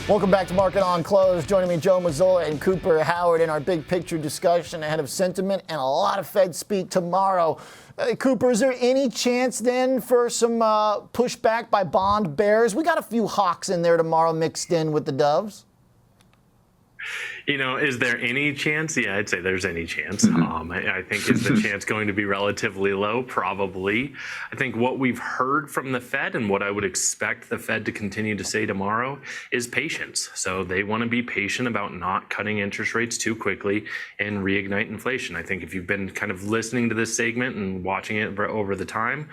Welcome back to Market on Close. Joining me, Joe Mazzola and Cooper Howard in our big picture discussion ahead of sentiment and a lot of Fed speak tomorrow. Cooper, is there any chance then for some pushback by bond bears? We got a few hawks in there tomorrow mixed in with the doves. You know, is there any chance? Yeah, I'd say there's any chance. I think is the chance going to be relatively low? Probably. I think what we've heard from the Fed and what I would expect the Fed to continue to say tomorrow is patience. So they want to be patient about not cutting interest rates too quickly and reignite inflation. I think if you've been kind of listening to this segment and watching it over the time,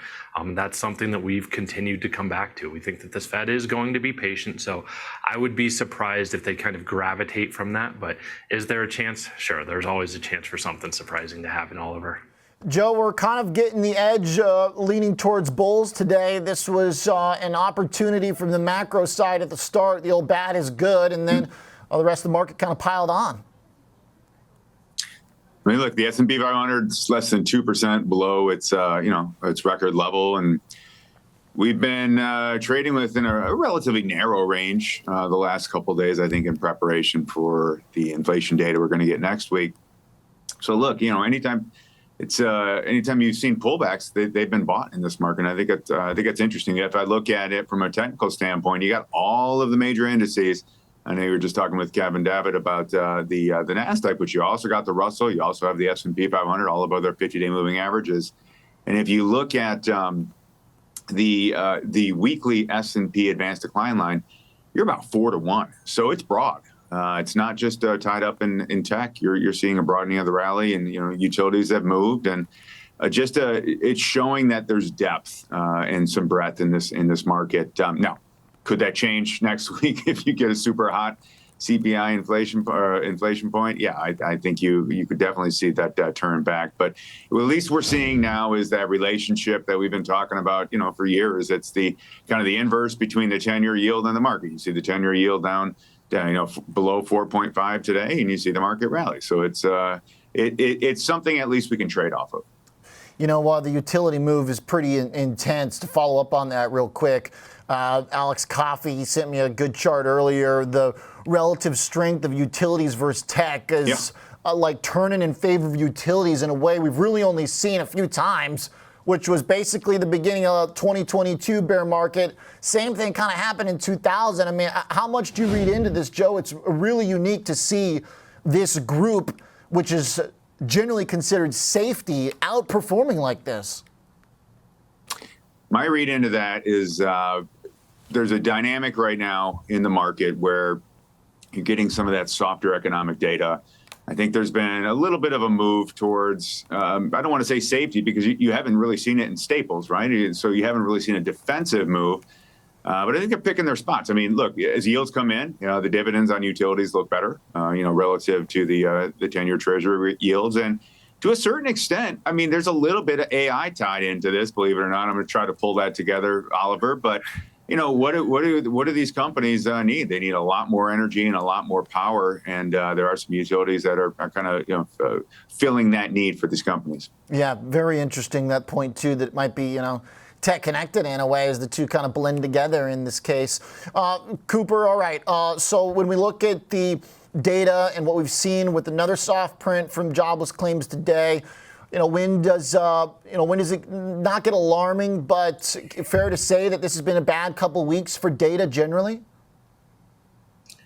that's something that we've continued to come back to. We think that this Fed is going to be patient. So I would be surprised if they kind of gravitate from that. But is there a chance? Sure, there's always a chance for something surprising to happen, Oliver. Joe, we're kind of getting the edge leaning towards bulls today. This was an opportunity from the macro side at the start. The old bad is good, and then the rest of the market kind of piled on. I mean, look, the S&P 500 is less than 2% below its record level, and we've been trading within a relatively narrow range the last couple of days, I think, in preparation for the inflation data we're going to get next week. So, look, anytime you've seen pullbacks, they've been bought in this market. And I think it's interesting. If I look at it from a technical standpoint, you got all of the major indices. I know you were just talking with Kevin Davitt about the NASDAQ, but you also got the Russell. You also have the S&P 500, all above their 50-day moving averages. And if you look at the weekly S&P advanced decline line, you're about 4-to-1. So it's broad. It's not just tied up in tech. You're seeing a broadening of the rally, and utilities have moved, and it's showing that there's depth and some breadth in this market. Now, could that change next week if you get a super hot CPI inflation point? Yeah, I think you could definitely see that turn back. But at least we're seeing now is that relationship that we've been talking about, for years. It's the kind of the inverse between the 10-year yield and the market. You see the 10-year yield down, below 4.5 today, and you see the market rally. So it's something at least we can trade off of. While the utility move is pretty intense, to follow up on that real quick, Alex Coffey sent me a good chart earlier. The relative strength of utilities versus tech is like turning in favor of utilities in a way we've really only seen a few times, which was basically the beginning of 2022 bear market. Same thing kind of happened in 2000. I mean, how much do you read into this, Joe? It's really unique to see this group, which is generally considered safety, outperforming like this. My read into that is there's a dynamic right now in the market where you're getting some of that softer economic data. I think there's been a little bit of a move towards, I don't want to say safety, because you haven't really seen it in staples, right? So you haven't really seen a defensive move. But I think they're picking their spots. I mean, look, as yields come in, the dividends on utilities look better, relative to the 10-year Treasury yields. And to a certain extent, I mean, there's a little bit of AI tied into this, believe it or not. I'm going to try to pull that together, Oliver. But, what do these companies need? They need a lot more energy and a lot more power. And there are some utilities that are kind of, filling that need for these companies. Yeah, very interesting, that point, too, that might be, tech connected in a way as the two kind of blend together in this case. Cooper, all right. So when we look at the data and what we've seen with another soft print from jobless claims today, when does it not get alarming, but fair to say that this has been a bad couple weeks for data generally?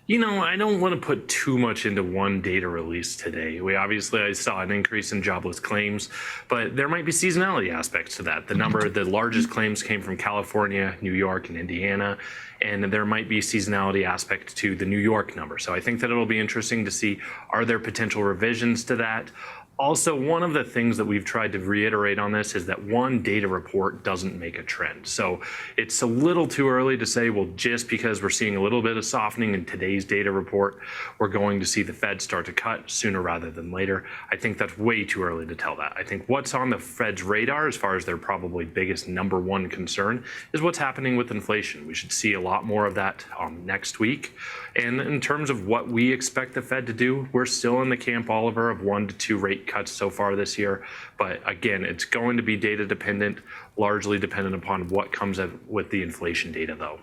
I don't want to put too much into one data release today. I saw an increase in jobless claims, but there might be seasonality aspects to that. The largest claims came from California, New York, and Indiana, and there might be seasonality aspect to the New York number. So I think that it'll be interesting to see, are there potential revisions to that? Also, one of the things that we've tried to reiterate on this is that one data report doesn't make a trend. So it's a little too early to say, well, just because we're seeing a little bit of softening in today's data report, we're going to see the Fed start to cut sooner rather than later. I think that's way too early to tell that. I think what's on the Fed's radar, as far as their probably biggest number one concern, is what's happening with inflation. We should see a lot more of that next week. And in terms of what we expect the Fed to do, we're still in the camp, Oliver, of 1 to 2 rate cuts so far this year. But again, it's going to be data dependent, largely dependent upon what comes with the inflation data, though.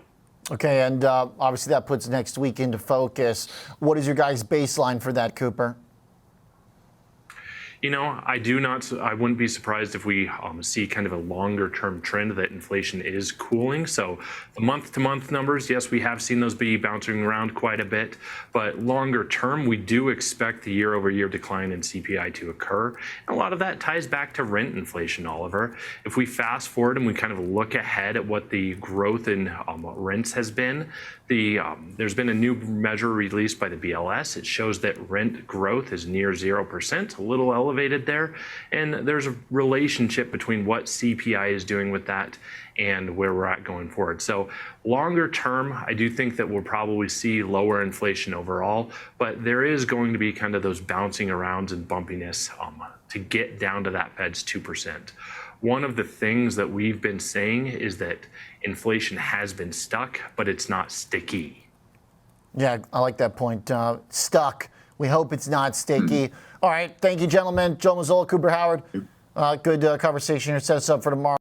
Okay, and obviously that puts next week into focus. What is your guys' baseline for that, Cooper? You know, I wouldn't be surprised if we see kind of a longer term trend that inflation is cooling. So the month to month numbers, yes, we have seen those be bouncing around quite a bit, but longer term, we do expect the year over year decline in CPI to occur. And a lot of that ties back to rent inflation, Oliver. If we fast forward and we kind of look ahead at what the growth in rents has been, there's been a new measure released by the BLS. It shows that rent growth is near 0%, a little elevated there. And there's a relationship between what CPI is doing with that and where we're at going forward. So longer term, I do think that we'll probably see lower inflation overall, but there is going to be kind of those bouncing around and bumpiness to get down to that Fed's 2%. One of the things that we've been saying is that inflation has been stuck, but it's not sticky. Yeah, I like that point. Stuck. We hope it's not sticky. All right. Thank you, gentlemen. Joe Mazzola, Cooper Howard. Good conversation here. Set us up for tomorrow.